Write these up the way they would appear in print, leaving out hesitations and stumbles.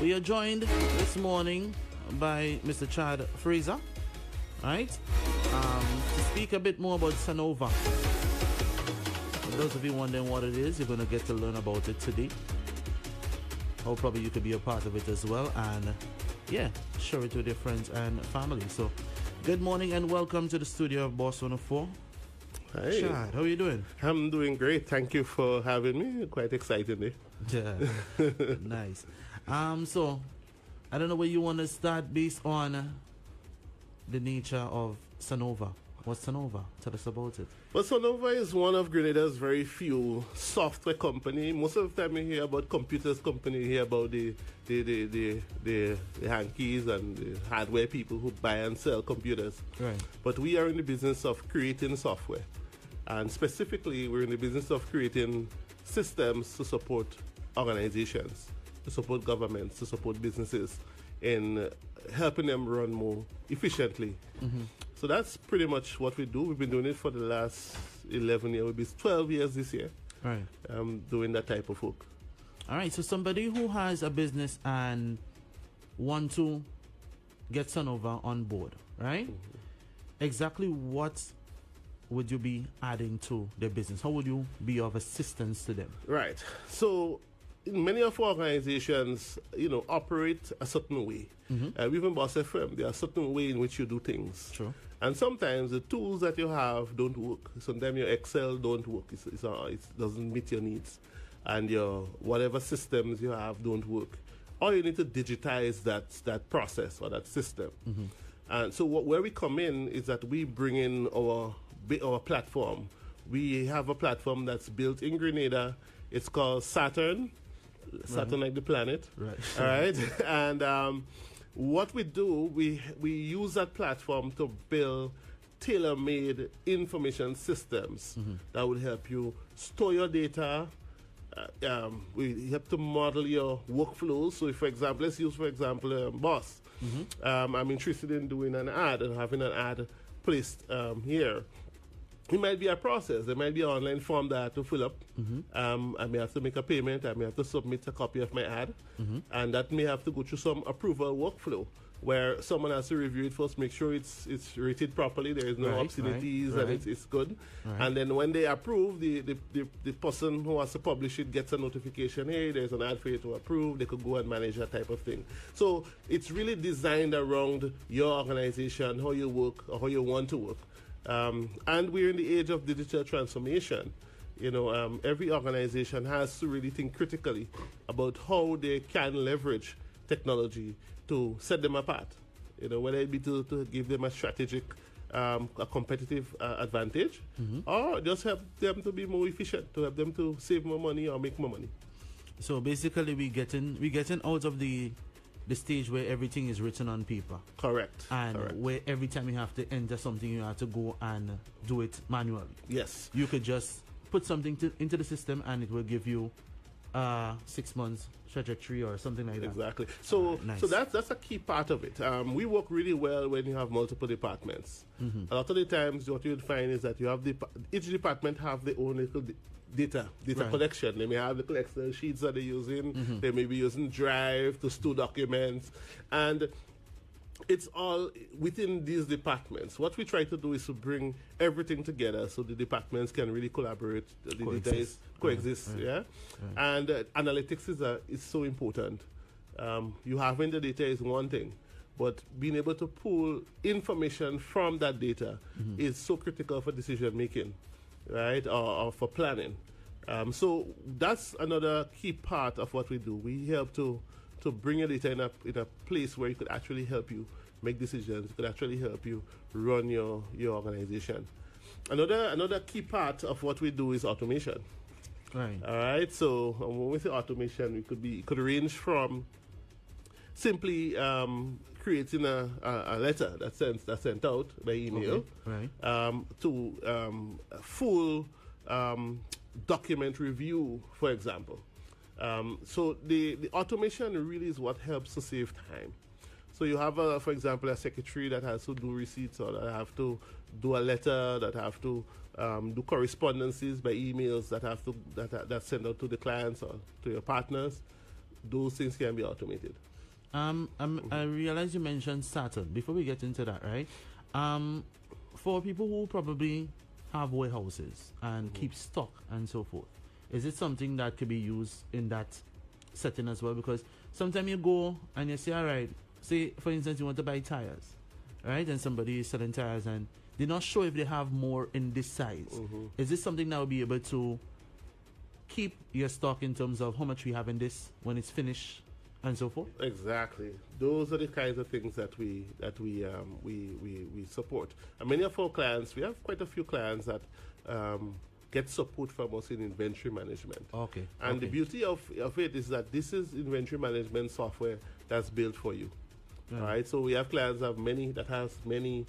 We are joined this morning by Mr. Chad Fraser, right? To speak a bit more about Sonover. For those of you wondering what it is, you're going to get to learn about it today. Or probably you could be a part of it as well, and yeah, share it with your friends and family. So, good morning and welcome to the studio of Boss 104. Hi. Chad, how are you doing? I'm doing great. Thank you for having me. Quite excited. Yeah, nice. So I don't know where you want to start based on the nature of Sonover. What's Sonover? Tell us about it. Well, Sonover is one of Grenada's very few software company. Most of the time you hear about computers company, you hear about the hankies and the hardware people who buy and sell computers. Right. But we are in the business of creating software. And specifically, we're in the business of creating systems to support organizations, to support governments, to support businesses in helping them run more efficiently. Mm-hmm. So that's pretty much what we do. We've been doing it for the last 11 years. We'll be 12 years this year. Right. Doing that type of work. All right. So somebody who has a business and want to get Sonover on board, right? Mm-hmm. Exactly what would you be adding to their business? How would you be of assistance to them? Right. So many of our organizations, operate a certain way. Mm-hmm. Even Boss FM, there are certain way in which you do things. True. And sometimes the tools that you have don't work. Sometimes your Excel don't work. It doesn't meet your needs. And your whatever systems you have don't work. Or you need to digitize that process or that system. Mm-hmm. And so where we come in is that we bring in our platform. We have a platform that's built in Grenada. It's called Saturn. Saturn, like the planet. Right. All right. And what we do, we use that platform to build tailor-made information systems that will help you store your data. We help to model your workflows. So, let's use Boss. Mm-hmm. I'm interested in doing an ad and having an ad placed here. It might be a process. There might be an online form that I have to fill up. Mm-hmm. I may have to make a payment. I may have to submit a copy of my ad. Mm-hmm. And that may have to go through some approval workflow where someone has to review it first, make sure it's rated properly, there is no obscenities, and it's good. Right. And then when they approve, the person who has to publish it gets a notification, hey, there's an ad for you to approve. They could go and manage that type of thing. So it's really designed around your organization, how you work, or how you want to work. And we're in the age of digital transformation. Every organization has to really think critically about how they can leverage technology to set them apart. Whether it be to give them a strategic, a competitive advantage, or just help them to be more efficient, to help them to save more money or make more money. So basically, we getting out of the stage where everything is written on paper. Correct. And where every time you have to enter something, you have to go and do it manually. Yes. You could just put something into the system and it will give you 6 months trajectory or something like that. Exactly. So nice. So that's a key part of it. We work really well when you have multiple departments. Mm-hmm. A lot of the times what you'll find is that you have each department have their own little data collection. They may have little Excel sheets that they're using. Mm-hmm. They may be using Drive to store documents. And it's all within these departments. What we try to do is to bring everything together so the departments can really collaborate. The data is coexist. Right. Yeah. Right. And analytics is so important. You having the data is one thing, but being able to pull information from that data is so critical for decision making, right? Or for planning. So that's another key part of what we do. We help to bring your data in a place where it could actually help you make decisions. It could actually help you run your organization. Another key part of what we do is automation. Right. All right. So when we say automation, it could range from simply creating a letter that's sent out by email, okay. Right. To full document review, for example. So the automation really is what helps to save time. So you have, for example, a secretary that has to do receipts, or that have to do a letter, that have to do correspondences by emails that have to that send out to the clients or to your partners. those things can be automated. I realize you mentioned Saturn. Before we get into that, right? For people who probably have warehouses and keep stock and so forth, is it something that could be used in that setting as well? Because sometimes you go and you say, all right, say for instance you want to buy tires, right? And somebody is selling tires and they're not sure if they have more in this size. Is this something that will be able to keep your stock in terms of how much we have in this when it's finished and so forth? Exactly. Those are the kinds of things that we support. And many of our clients, we have quite a few clients that get support from us in inventory management. Okay. And the beauty of it is that this is inventory management software that's built for you. Yeah. Right? So we have clients that has many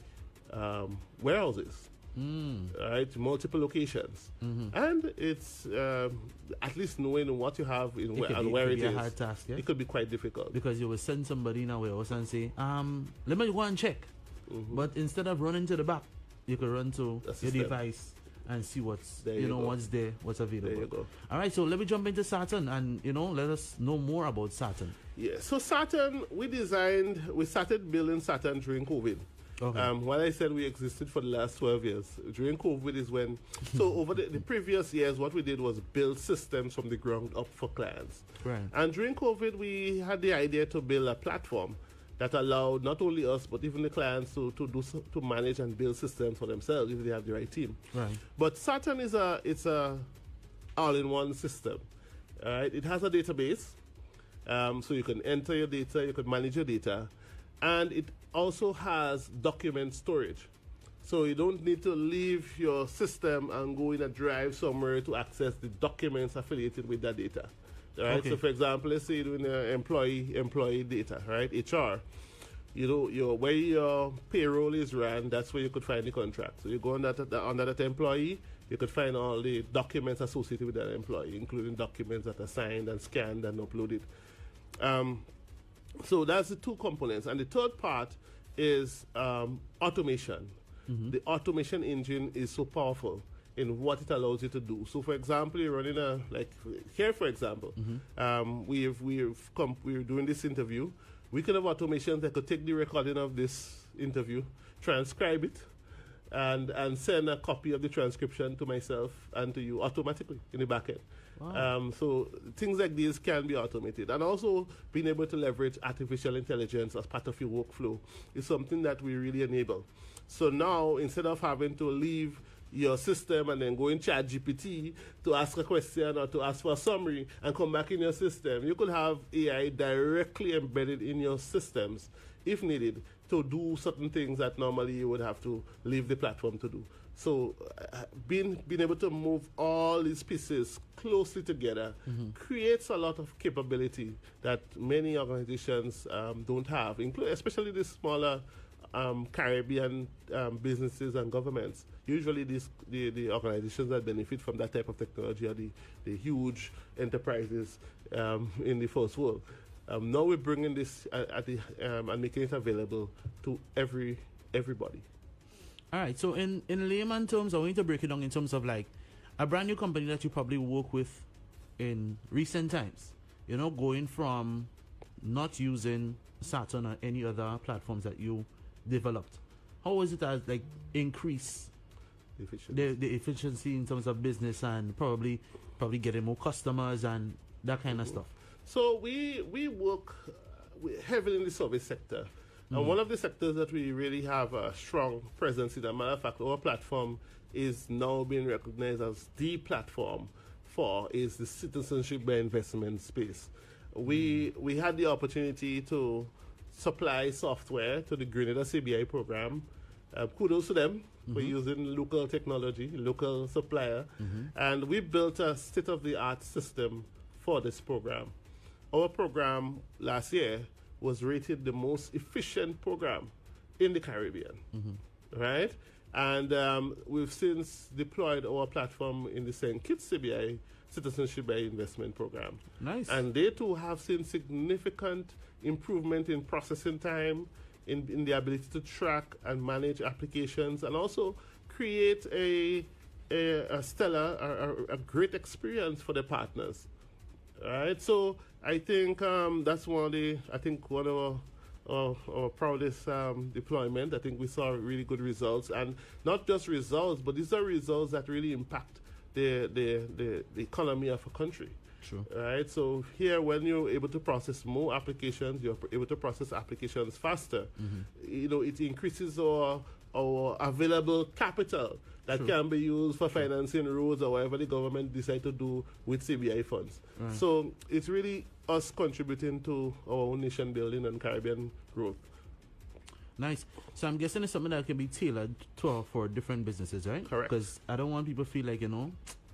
warehouses. Right, multiple locations, and it's at least knowing what you have in where it is. A hard task, yeah? It could be quite difficult because you will send somebody in a warehouse and say, let me go and check. But instead of running to the back, you could run to your device and see what's what's there, what's available. There you go. All right, so let me jump into Saturn and let us know more about Saturn. Yeah, so Saturn, we started building Saturn during COVID. Okay. When I said we existed for the last 12 years, during COVID is when, so over the previous years, what we did was build systems from the ground up for clients. Right. And during COVID, we had the idea to build a platform that allowed not only us, but even the clients to manage and build systems for themselves if they have the right team. Right. But Saturn it's a all-in-one system. All right. It has a database, so you can enter your data, you can manage your data, and it also has document storage. So you don't need to leave your system and go in a drive somewhere to access the documents affiliated with that data. Right? Okay. So for example, let's say you're doing employee data, right? HR. Where your payroll is ran, that's where you could find the contract. So you go under that employee, you could find all the documents associated with that employee, including documents that are signed and scanned and uploaded. So that's the two components. And the third part is automation. The automation engine is so powerful in what it allows you to do. So for example, you're running here for example, we're doing this interview. We could have automations that could take the recording of this interview, transcribe it, and send a copy of the transcription to myself and to you automatically in the back end. Wow. So things like these can be automated. And also being able to leverage artificial intelligence as part of your workflow is something that we really enable. So now, instead of having to leave your system and then go in Chad GPT to ask a question or to ask for a summary and come back in your system, you could have AI directly embedded in your systems, if needed, to do certain things that normally you would have to leave the platform to do. So being able to move all these pieces closely together creates a lot of capability that many organizations don't have, especially the smaller Caribbean businesses and governments. Usually the organizations that benefit from that type of technology are the huge enterprises in the first world. Now we're bringing this and making it available to everybody. All right, so in layman terms, I want you to break it down in terms of like a brand new company that you probably work with in recent times, going from not using Saturn or any other platforms that you developed. How is it as like increase the efficiency in terms of business and probably getting more customers and that kind of stuff? So we work heavily in the service sector. And one of the sectors that we really have a strong presence in, as a matter of fact, our platform is now being recognized as the platform is the citizenship by investment space. We had the opportunity to supply software to the Grenada CBI program. Kudos to them for using local technology, local supplier. And we built a state-of-the-art system for this program. Our program last year was rated the most efficient program in the Caribbean, right? And we've since deployed our platform in the St. Kitts CBI Citizenship by Investment Program. Nice. And they too have seen significant improvement in processing time, in the ability to track and manage applications, and also create a stellar, a great experience for the partners. All right, so I think that's one of our proudest deployment. I think we saw really good results, and not just results, but these are results that really impact the economy of a country. True. Right. So here, when you're able to process more applications, you're able to process applications faster. It increases our available capital that can be used for financing roads or whatever the government decide to do with CBI funds. Right. So it's really us contributing to our own nation building and Caribbean growth. Nice. So I'm guessing it's something that can be tailored for different businesses, right? Correct. Because I don't want people to feel like,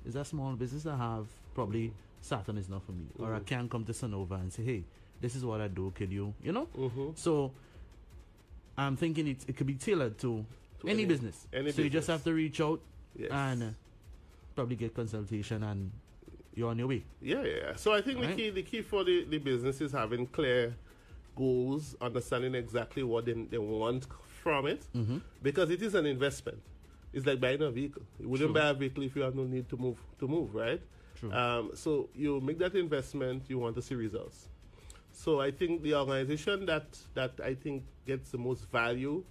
is that small business I have, probably Saturn is not for me. Or I can come to Sonover and say, hey, this is what I do, could you, So I'm thinking it could be tailored to any business. So you just have to reach out and probably get consultation and you're on your way. Yeah. So I think the key for the business is having clear goals, understanding exactly what they want from it, because it is an investment. It's like buying a vehicle. You wouldn't buy a vehicle if you have no need to move, right? True. So you make that investment, you want to see results. So I think the organization that I think gets the most value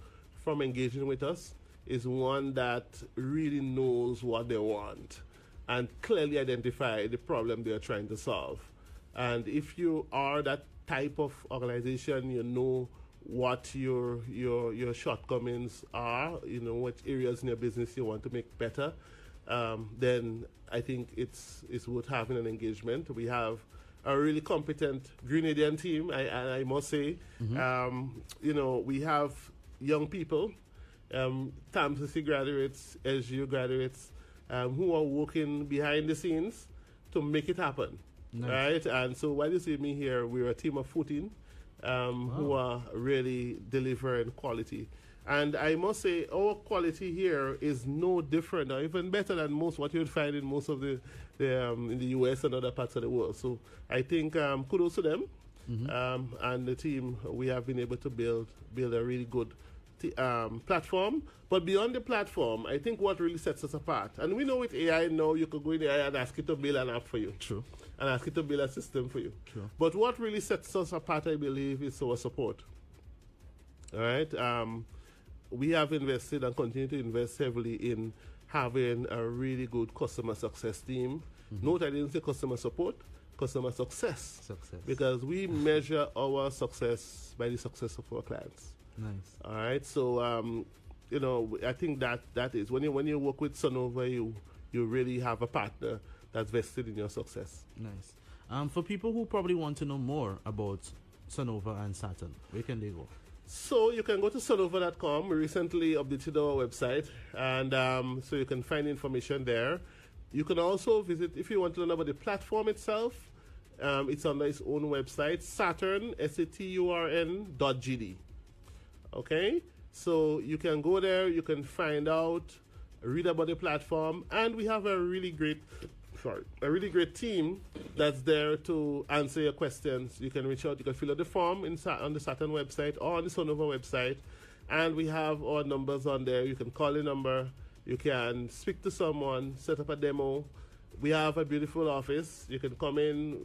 from engaging with us is one that really knows what they want and clearly identify the problem they are trying to solve. And if you are that type of organization, you know what your shortcomings are, what areas in your business you want to make better, then I think it's worth having an engagement. We have a really competent Grenadian team, I must say. We have young people, TAMCC graduates, SGU graduates, who are working behind the scenes to make it happen. Nice. Right? And so while you see me here, we're a team of 14 who are really delivering quality. And I must say, our quality here is no different or even better than what you would find in most of the in the US and other parts of the world. So I think kudos to them and the team. We have been able to build a really good platform. But beyond the platform, I think what really sets us apart, and we know with AI now, you could go in AI and ask it to build an app for you. True. And ask it to build a system for you. True. But what really sets us apart, I believe, is our support. All right. We have invested and continue to invest heavily in having a really good customer success team. Note I didn't say customer support, customer success. Because we measure our success by the success of our clients. Nice. All right. So, I think that is when you work with Sonover, you really have a partner that's vested in your success. Nice. For people who probably want to know more about Sonover and Saturn, where can they go? So you can go to sonover.com. We recently updated our website, and so you can find information there. You can also visit, if you want to learn about the platform itself, it's on its own website, Saturn, SATURN.GD. Okay? So you can go there, you can find out, read about the platform, and we have a really great team that's there to answer your questions. You can reach out, you can fill out the form on the Saturn website or on the Sonover website, and we have our numbers on there. You can call the number, you can speak to someone, set up a demo. We have a beautiful office. You can come in.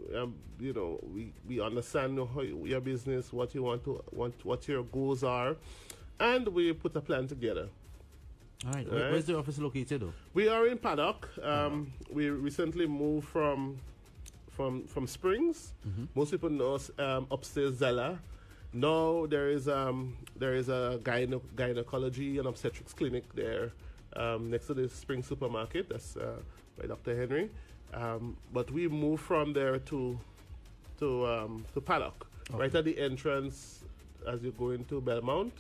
We understand your business, what you what your goals are, and we put a plan together. All right. Where's the office located, though? We are in Paddock. We recently moved from Springs. Most people know us upstairs Zella. Now there is a gynecology and obstetrics clinic there next to the Springs supermarket. That's by Dr. Henry. But we moved from there to Paddock, right at the entrance as you go into Belmont,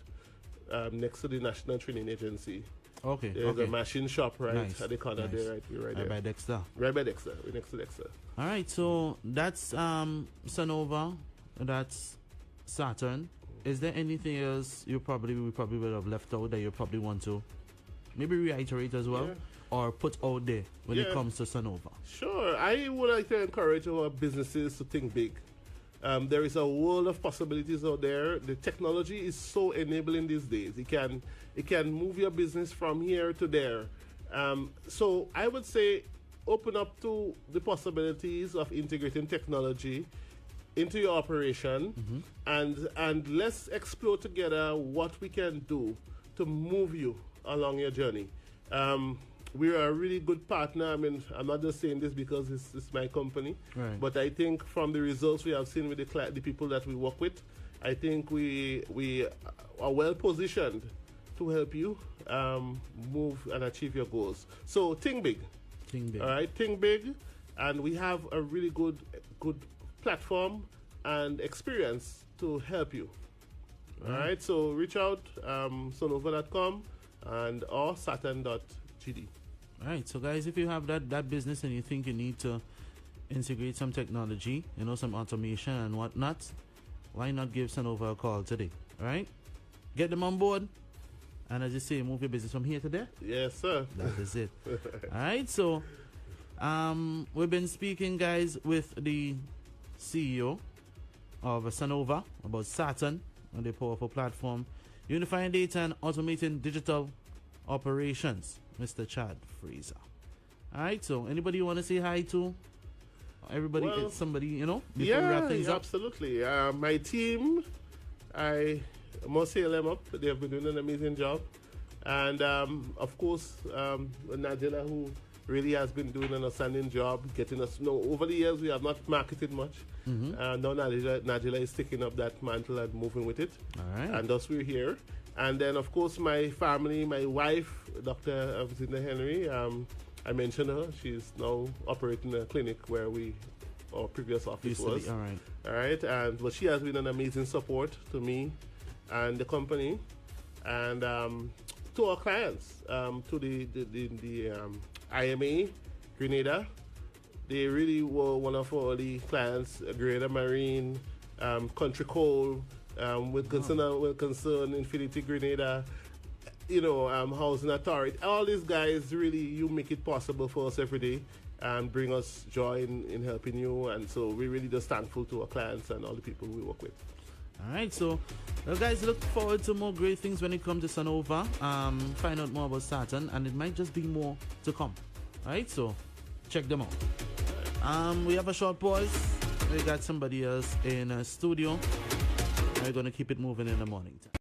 next to the National Training Agency. Okay. There's a machine shop at the corner there, right there. By Dexter. Right by Dexter. We're next to Dexter. All right, so that's Sonover, that's Saturn. Is there anything else we probably would have left out that you probably want to maybe reiterate as well, or put out there when it comes to Sonover? Sure. I would like to encourage our businesses to think big. There is a world of possibilities out there. The technology is so enabling these days. It can move your business from here to there. So I would say open up to the possibilities of integrating technology into your operation, and let's explore together what we can do to move you along your journey. We are a really good partner. I mean, I'm not just saying this because it's my company, but I think from the results we have seen with the people that we work with, I think we are well positioned to help you move and achieve your goals. So think big. Think big. All right, think big, and we have a really good platform and experience to help you. All right, so reach out, sonover.com and or saturn.gd. All right, so guys, if you have that business and you think you need to integrate some technology, some automation and whatnot, why not give Sonover a call today? All right, get them on board, and as you say, move your business from here to there. Yes, sir. That is it. All right, so we've been speaking, guys, with the CEO of Sonover about Saturn and their powerful platform, unifying data and automating digital operations, Mr. Chad Fraser. All right, so anybody you want to say hi to? Everybody, somebody, before we wrap things up? Absolutely. My team, I must say them up. They have been doing an amazing job. And, of course, Najila, who really has been doing an outstanding job getting us. Over the years, we have not marketed much. Now Najila is taking up that mantle and moving with it. All right. And thus we're here. And then, of course, my family, my wife, Dr. Zinda Henry, I mentioned her. She's now operating a clinic where our previous office was. All right. All right. But she has been an amazing support to me and the company, and to our clients, to the IMA Grenada. They really were one of our early clients. Grenada Marine, Country Coal, with concern Infinity Grenada, Housing Authority. All these guys really, you make it possible for us every day and bring us joy in helping you. And so we're really just thankful to our clients and all the people we work with. All right, so guys, look forward to more great things when it comes to Sonover. Find out more about Saturn, and it might just be more to come. All right, so check them out. We have a short pause. We got somebody else in a studio. We're going to keep it moving in the morning time.